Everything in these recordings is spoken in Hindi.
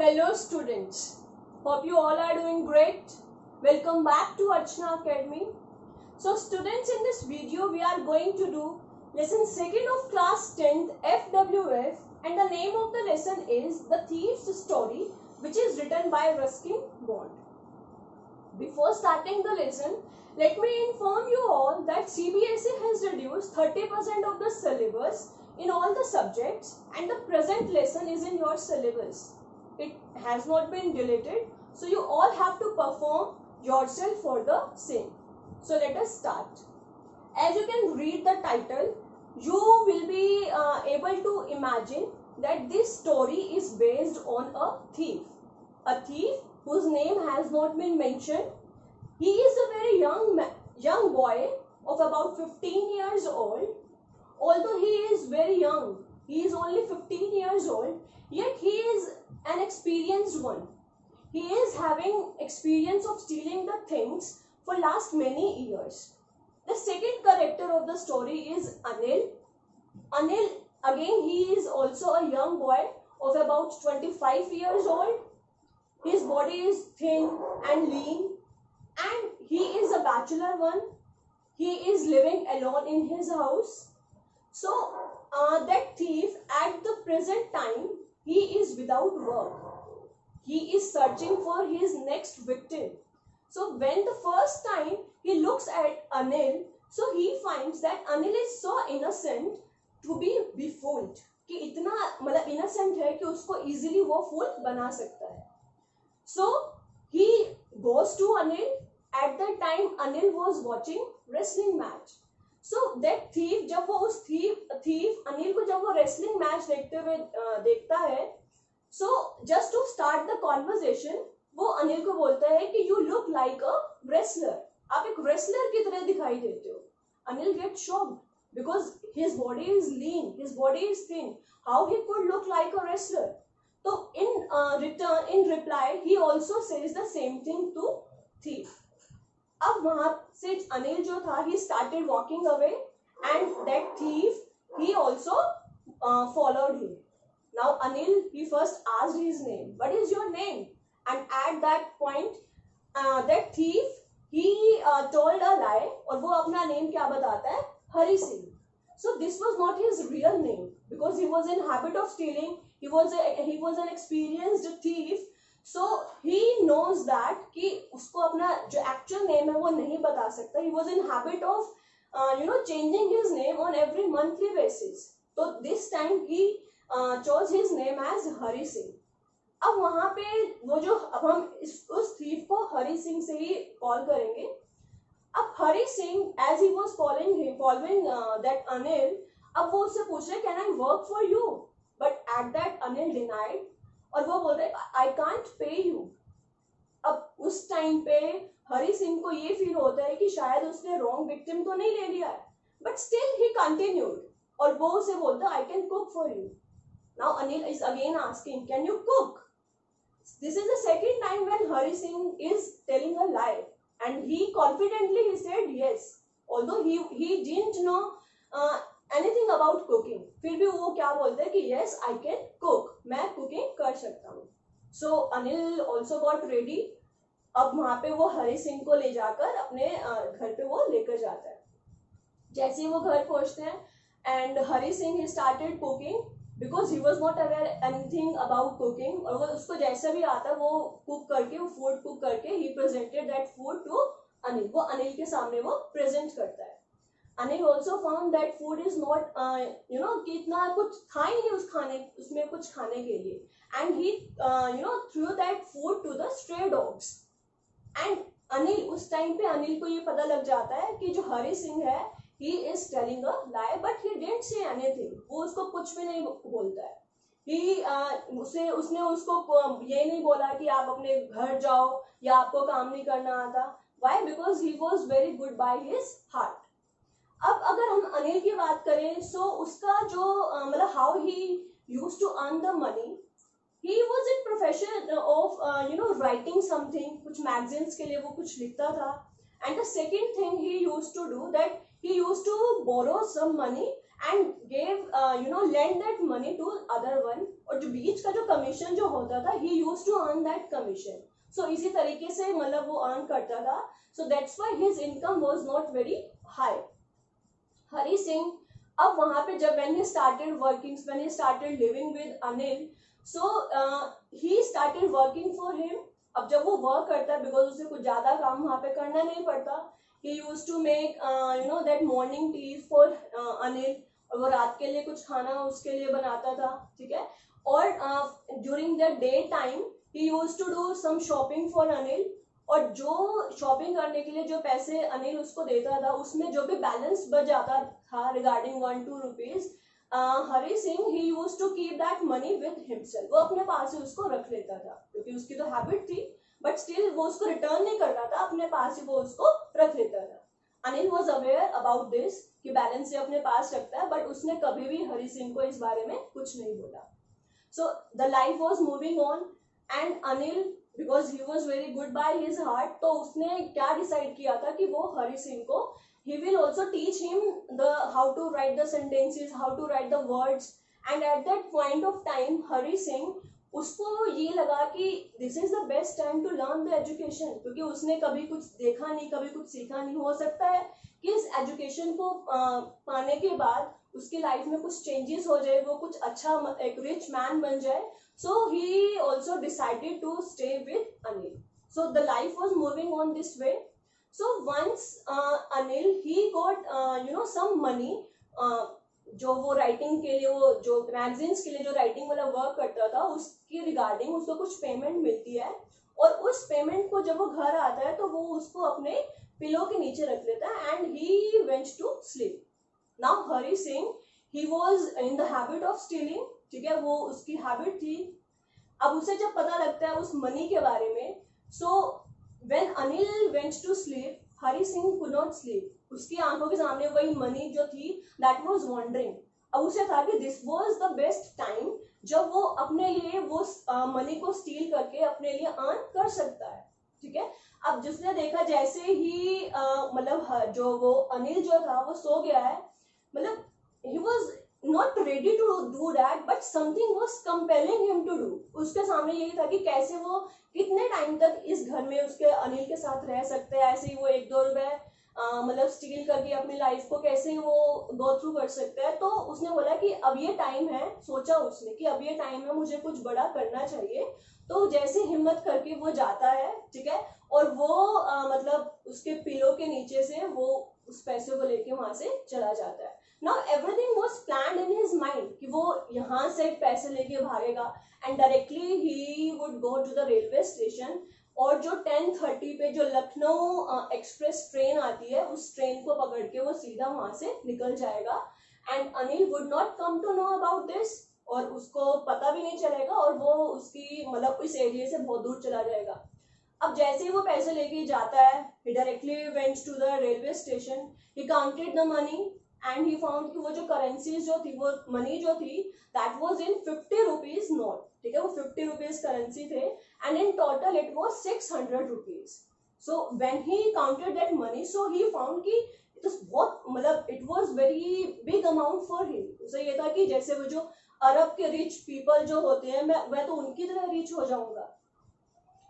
Hello students, hope you all are doing great. Welcome back to Archana Academy. So students, in this video we are going to do lesson 2nd of class 10th FWF, and the name of the lesson is The Thief's Story, which is written by Ruskin Bond. Before starting the lesson, let me inform you all that CBSE has reduced 30% of the syllabus in all the subjects, and the present lesson is in your syllabus. It has not been deleted, so you all have to perform yourself for the same. So let us start. As you can read the title, you will be able to imagine that this story is based on a thief whose name has not been mentioned. He is a very young boy of about 15 years old. Although he is very young, he is only 15 years old, yet he is an experienced one. He is having experience of stealing the things for last many years. The second character of the story is Anil. Anil, again, he is also a young boy of about 25 years old. His body is thin and lean, and he is a bachelor one. He is living alone in his house. So that thief, at the present time, he is without work. He is searching for his next victim. So when the first time he looks at Anil, so he finds that Anil is so innocent to be befooled. कि इतना मतलब innocent है कि उसको easily वो fool बना सकता है. So he goes to Anil. At that time Anil was watching wrestling match. So that thief, जब वो उस thief अनिल को जब वो wrestling match देखते हुए देखता है, so just to start the conversation, वो अनिल को बोलता है कि you look like a wrestler. आप एक wrestler की तरह दिखाई देते हो. Anil gets shocked because his body is lean, his body is thin. How he could look like a wrestler? So in reply, he also says the same thing to thief. अब वहां से अनिल जो था, he started walking away, and that thief, he also followed him. Now Anil, he first asked his name. What is your name? And at that point, that thief, he told a lie, और वो अपना name क्या बताता है? Hari Singh. So this was not his real name, because he was in habit of stealing. He was an experienced thief. So he knows that कि उसको अपना जो actual name है वो नहीं बता सकता. He was in habit of changing his name on every monthly basis. So this time he chose his name as Hari Singh. अब वहाँ पे वो जो अब हम उस thief को हरी सिंह से ही कॉल करेंगे. अब Hari Singh, as he was following that Anil, अब वो उससे पूछ रहे, can I work for you? But at that Anil denied, और वो बोल रहे, I can't pay you. अब उस टाइम पे हरी सिंह को ये फील होता है कि शायद उसने रॉन्ग विक्टिम तो नहीं ले लिया है, बट स्टिल ही कंटिन्यूड, और वो उसे बोलता है, I can cook for you. Now Anil is again asking, can you cook? This is the second time when Hari Singh is telling a lie, and he confidently he said yes, although he didn't know anything about cooking. फिर भी वो क्या बोलते हैं कि yes, I can cook, मैं cooking कर सकता हूँ. So Anil also got ready. अब वहाँ पे वो हरी सिंह को ले जाकर अपने घर पे वो लेकर जाता है. जैसे ही वो घर पहुँचते हैं, and Hari Singh he started cooking because he was not aware anything about cooking, और वो उसको जैसा भी आता है वो कुक करके, वो फूड कुक करके he presented that food to Anil. वो अनिल के सामने वो प्रेजेंट करता है. Anil also found that food is not कि इतना कुछ था ही नहीं उसमें कुछ खाने के लिए, and he threw that food to the stray dogs. And Anil, उस टाइम पे अनिल को ये पता लग जाता है कि जो हरी सिंह है, he is telling a lie, but he didn't say anything. वो उसको कुछ भी नहीं बोलता है. उसने उसको ये नहीं बोला कि आप अपने घर जाओ या आपको काम नहीं करना आता. Why? Because he was very good by his heart. अब अगर हम अनिल की बात करें, सो उसका जो मतलब how he used to earn the money, he was in profession of writing something, कुछ मैगजीन्स के लिए वो कुछ लिखता था. And the second thing he used to do that he used to borrow some money and gave lend that money to other one, और जो बीच का जो कमीशन जो होता था he used to earn that commission. So इसी तरीके से मतलब वो earn करता था. So that's why his income was not very high. Hari Singh अब वहां पे जब when he started working, when he started living with Anil, so he started working for him. अब जब वो वर्क करता है बिकॉज उसे कुछ ज्यादा काम वहां पे करना नहीं पड़ता. he used to make that morning tea for Anil, और वो रात के लिए कुछ खाना उसके लिए बनाता था. ठीक है. और during the day time he used to do some shopping for Anil, और जो शॉपिंग करने के लिए जो पैसे अनिल उसको देता था उसमें जो भी बैलेंस बच जाता था regarding 1-2 rupees, Hari Singh he used to keep that money with himself. वो अपने पास ही उसको रख लेता था क्योंकि उसकी तो हैबिट थी, बट स्टिल वो उसको रिटर्न नहीं करता था, अपने पास ही वो उसको रख लेता था. Anil was aware about this कि बैलेंस से अपने पास रखता है, बट उसने कभी भी हरी सिंह को इस बारे में कुछ नहीं बोला. So the life was moving on and Anil because he was very good by his heart, तो उसने क्या डिसाइड किया था कि वो हरी सिंह को he will also teach him the how to write the sentences, how to write the words. And at that point of time Hari Singh उसको ये लगा कि this is the best time to learn the education, क्योंकि उसने कभी कुछ देखा नहीं, कभी कुछ सीखा नहीं. हो सकता है कि इस एजुकेशन को पाने के बाद उसकी लाइफ में कुछ चेंजेस हो जाए, वो कुछ अच्छा एक रिच मैन बन जाए. So he also decided to stay with Anil. So the life was moving on this way. So once Anil he got some money, जो वो राइटिंग के लिए, वो जो मैगजीन्स के लिए जो राइटिंग वाला वर्क करता था उसकी रिगार्डिंग उसको कुछ पेमेंट मिलती है, और उस पेमेंट को जब वो घर आता है तो वो उसको अपने पिलो के नीचे रख लेता है and he went to sleep. Now Hari Singh he was in the habit of stealing. ठीक है, वो उसकी हैबिट थी. अब उसे जब पता लगता है उस मनी के बारे में, so when Anil went to sleep Hari Singh could not sleep. उसकी आंखों के सामने वही मनी जो थी दैट वाज वॉन्डरिंग. अब उसे था कि this was the best time जब वो अपने लिए वो मनी को स्टील करके अपने लिए अर्न कर सकता है. ठीक है. अब जिसने देखा जैसे ही मतलब जो वो अनिल जो था वो सो गया है, मतलब he was not ready to do that but something was compelling him to do. उसके सामने यही था कि कैसे वो कितने टाइम तक इस घर में उसके अनिल के साथ रह सकते हैं, ऐसे ही वो 1-2 रुपए मतलब स्टील करके अपनी लाइफ को कैसे वो गो थ्रू कर सकते हैं. तो उसने बोला कि अब ये टाइम है, सोचा उसने कि अब ये टाइम है, मुझे कुछ बड़ा करना चाहिए. तो जैसे हिम्मत करके वो जाता है. ठीक है. और वो मतलब उसके पिलो के नीचे से वो उस पैसे को लेके वहां से चला जाता है. Now everything was planned in his mind कि वो यहाँ से पैसे लेके भागेगा and directly he would go to the railway station. और जो 10:30 पे जो लखनऊ एक्सप्रेस ट्रेन आती है उस ट्रेन को पकड़ के वो सीधा वहां से निकल जाएगा. And Anil would not come to know about this, और उसको पता भी नहीं चलेगा, और वो उसकी मतलब इस एरिया से बहुत दूर चला जाएगा. अब जैसे ही वो पैसे लेके जाता है he directly went to the railway station. He counted the money and he found कि वो जो करेंसीज जो थी, वो मनी जो थी that was in 50 rupees note. ठीक है, वो 50 rupees करेंसी थे and in total it was 600 rupees. So when he counted that money, so he found कि it was बहुत मतलब it was very big amount for him. उसे ये था कि जैसे वो जो अरब के रिच पीपल जो होते हैं, मैं तो उनकी तरह रिच हो जाऊंगा.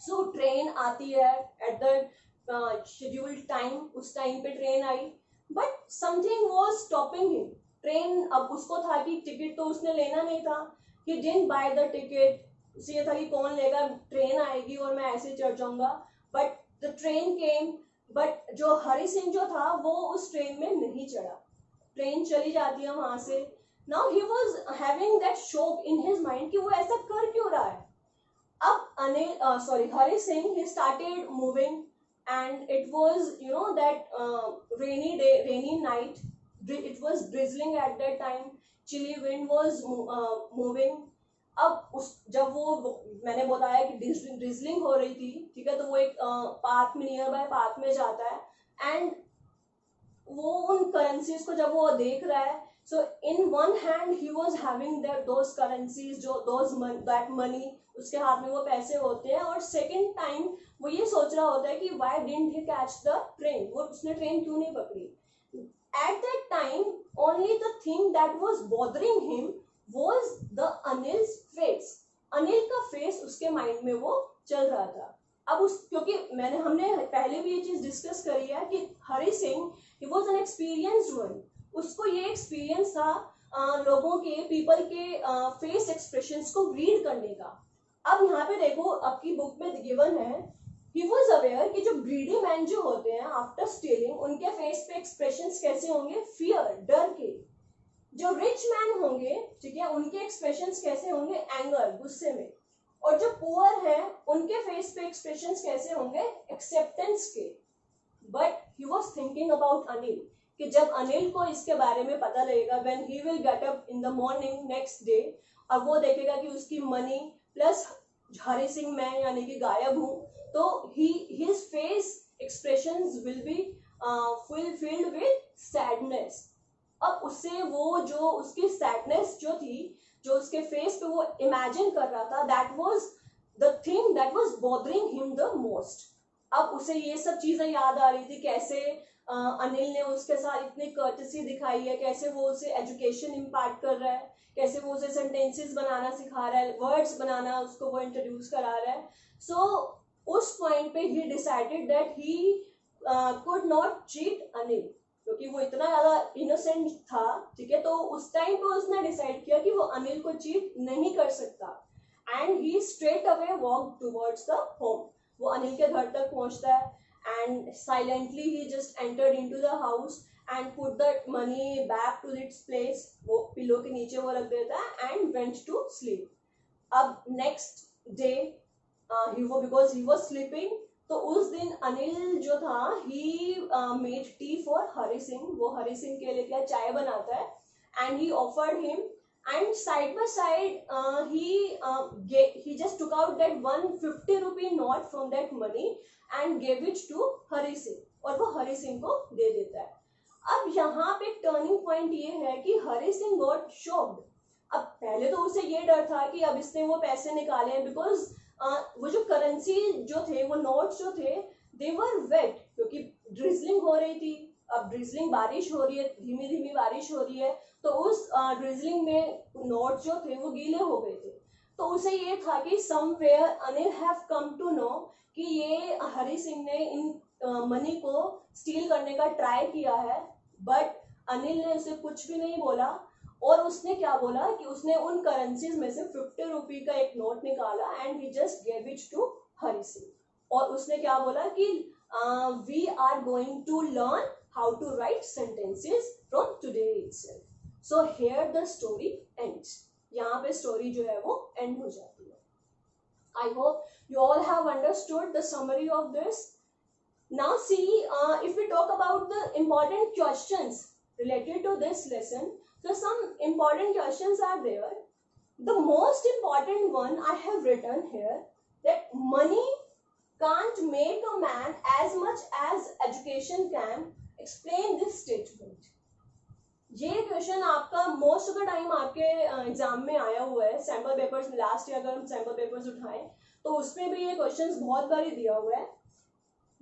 सो ट्रेन आती है एट द शेड्यूल्ड टाइम, उस टाइम पे train I, but something was stopping him. Train अब उसको था कि टिकट तो उसने लेना नहीं था, he didn't by the ticket. उसे ये था कि कौन लेगा, ट्रेन आएगी और मैं ऐसे चढ़ जाऊंगा. But the train came, but जो हरी सिंह जो था वो उस ट्रेन में नहीं चढ़ा. ट्रेन चली जाती है वहां से. Now he was having that shock in his mind कि वो ऐसा कर क्यों रहा है. अब Hari Singh, he started moving and it was that rainy day, rainy night. It was drizzling at that time. Chilly wind was moving. अब उस जब वो मैंने बताया कि drizzling हो रही थी. ठीक है, तो वो एक पार्क में, नियर बाय पार्क में जाता है एंड वो उन करेंसीज को जब वो देख रहा है, so in one hand he was having those currencies, जो that money, उसके हाथ में वो पैसे होते हैं. और सेकेंड टाइम वो ये सोच रहा होता है कि why didn't he catch the train, वो उसने ट्रेन क्यों नहीं पकड़ी. At that time only the thing that was bothering him was the Anil's face. Anil का फेस उसके माइंड में वो चल रहा था. अब उस क्योंकि हमने पहले भी ये चीज डिस्कस करी है कि Hari Singh he was an experienced one. उसको ये एक्सपीरियंस था लोगों के पीपल के फेस एक्सप्रेशंस को रीड करने का. अब यहाँ पे देखो आपकी बुक में गिवन है, ही वॉज अवेयर कि जो ग्रीडी मैन जो होते हैं आफ्टर स्टीलिंग उनके फेस पे एक्सप्रेशंस कैसे होंगे, फियर, डर के. जो रिच मैन होंगे, ठीक है, उनके एक्सप्रेशंस कैसे होंगे, एंगर, गुस्से में. और जो पुअर है उनके फेस पे एक्सप्रेशंस कैसे होंगे, एक्सेप्टेंस के. But he was thinking about Anil कि जब अनिल को इसके बारे में पता लगेगा, when he will get up in the morning next day, अब वो देखेगा कि उसकी मनी प्लस हरि सिंह मैं यानी कि गायब हूं, तो his face expressions will be filled with sadness. अब उससे वो जो उसकी सैडनेस जो थी, जो उसके फेस पे वो इमेजिन कर रहा था, that was the thing that was bothering him the most. अब उसे ये सब चीजें याद आ रही थी, कैसे अनिल ने उसके साथ इतनी कर्टसी दिखाई है, कैसे वो उसे एजुकेशन इम्पार्ट कर रहा है, कैसे वो उसे सेंटेंसेस बनाना सिखा रहा है, वर्ड्स बनाना उसको वो इंट्रोड्यूस करा रहा है. सो उस पॉइंट पे ही decided that he could not cheat Anil, क्योंकि वो इतना ज्यादा इनोसेंट था, ठीक है. तो उस टाइम पे उसने डिसाइड किया कि वो अनिल को चीट नहीं कर सकता. And he straight away walk towards the home. वो अनिल के घर तक पहुंचता है and silently he just entered into the house and put the money back to its place. वो पिलो के नीचे वो रख देता है एंड वेंट टू स्लीप. अब next day because he was sleeping, तो उस दिन अनिल जो था he made tea for Hari Singh. वो हरि सिंह के लिए क्या चाय बनाता है and he offered him, and side by side he just took out that 150 rupee note from that money and gave it to Hari Singh, और वो हरि सिंह को दे देता है. अब यहाँ पे टर्निंग पॉइंट ये है कि हरि सिंह गॉट शॉक्ड. अब पहले तो उसे ये डर था कि अब इसने वो पैसे निकाले हैं, बिकॉज वो जो करेंसी जो थे, वो नोट्स जो थे, दे वर वेट, क्योंकि ड्रिजलिंग हो रही थी. अब ड्रिजलिंग, बारिश हो रही है, धीमी धीमी बारिश हो रही है, तो उस ड्रिजलिंग में नोट्स जो थे वो गीले हो गए थे. तो उसे ये था कि somewhere Anil have come to know कि ये हरि सिंह ने इन मनी को स्टील करने का ट्राई किया है. बट अनिल ने उसे कुछ भी नहीं बोला, और उसने क्या बोला कि उसने उन करेंसीज में से 50 रुपी का एक नोट निकाला and he just gave it to Hari Singh. और उसने क्या बोला कि we are going to learn how to write sentences from today itself. So here the story ends. यहाँ पे स्टोरी जो है वो एंड हो जाती है. I hope you all have understood the summary of this. Now see, if we talk about the important questions related to this lesson, so some important questions are there. The most important one I have written here, that money can't make a man as much as education can. Explain this statement. ये क्वेश्चन आपका मोस्ट ऑफ द टाइम आपके एग्जाम में आया हुआ है. सैम्पल पेपर्स में लास्ट ईयर अगर हम सैम्पल पेपर्स उठाएं तो उसमें भी ये क्वेश्चन बहुत बारी दिया हुआ है.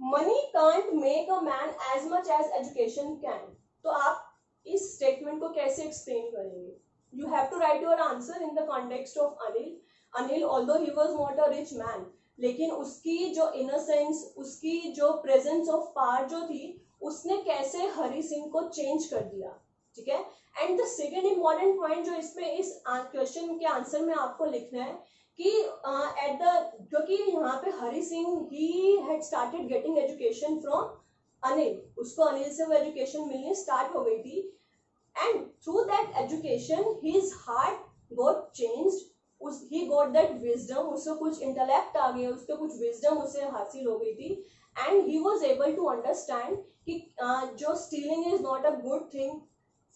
Money can't make a man as much as education can. तो आप इस स्टेटमेंट को कैसे एक्सप्लेन करेंगे? You have to write your answer in the context of Anil. Anil although he was not a rich man, लेकिन उसकी जो इनोसेंस, उसकी जो प्रेजेंस ऑफ पावर जो थी, उसने कैसे हरि सिंह को चेंज कर दिया, ठीक है. And the second important point जो इसमें इस क्वेश्चन के आंसर में आपको लिखना है कि एट द, क्योंकि यहाँ पे Hari Singh he had started getting education from Anil, उसको अनिल से वो एजुकेशन मिलनी स्टार्ट हो गई थी. And through that education his heart got changed. he got that wisdom, उसको कुछ इंटेलेक्ट आ गया, उसको कुछ विजडम उसे हासिल हो गई थी. And he was able to understand कि जो stealing is not a good thing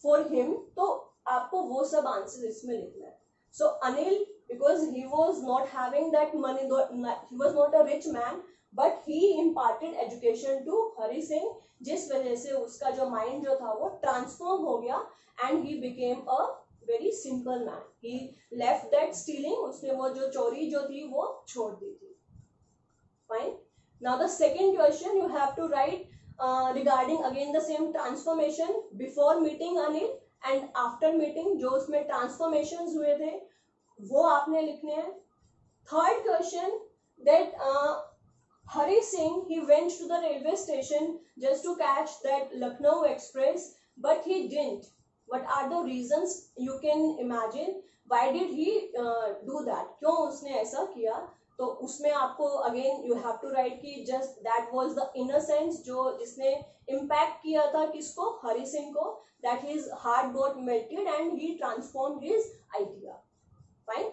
for him. तो आपको वो सब आंसर इसमें लिखना है. सो Anil, because he was not having that money, he was not a rich man, but he imparted education to Hari Singh, जिस वजह से उसका जो माइंड जो था वो ट्रांसफॉर्म हो गया and he became a very simple man. He left that stealing, उसने वो जो चोरी जो थी वो छोड़ दी थी. Fine. Now the second question you have to write regarding again the same transformation before meeting Anil and after meeting जो उसमें ट्रांसफॉर्मेशंस हुए थे वो आपने लिखने हैं. Third question, that Hari Singh, he went to the railway station just to catch that Lucknow Express, but he didn't. What are the reasons? You can imagine. Why did he do that? क्यों उसने ऐसा किया? तो उसमें आपको again you have to write कि just that was the innocence जो जिसने इम्पैक्ट किया था किसको, हरि सिंह को, that his heart got melted and he transformed his idea. Fine.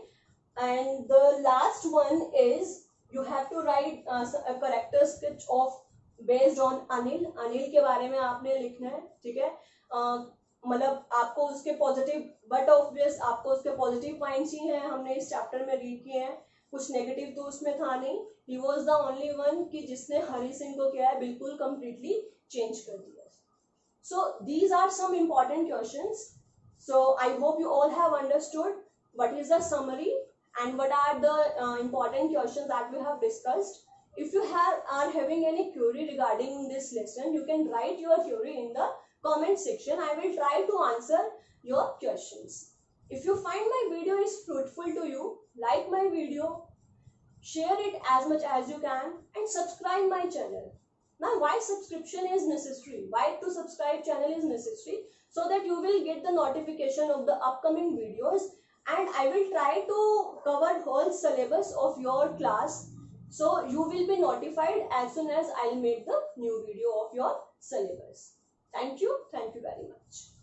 And the last one is you have to write a character sketch of based on Anil. Anil के बारे में आपने लिखना है. ठीक है, मतलब आपको उसके पॉजिटिव बट ऑब्वियस आपको उसके पॉजिटिव पॉइंट्स ही हैं, हमने इस चैप्टर में रीड किए हैं, कुछ नेगेटिव तो उसमें था नहीं. He was the only one कि जिसने हरि सिंह को क्या है बिल्कुल कंप्लीटली चेंज कर दिया. So these are some important questions. So I hope you all have understood what is the summary and what are the important questions that we have discussed. If you are having any query regarding this lesson, you can write your query in the comment section. I will try to answer your questions. If you find my video is fruitful to you, like my video, share it as much as you can and subscribe my channel. Now why subscription is necessary? Why to subscribe channel is necessary? So that you will get the notification of the upcoming videos and I will try to cover whole syllabus of your class. So you will be notified as soon as I'll make the new video of your syllabus. Thank you very much.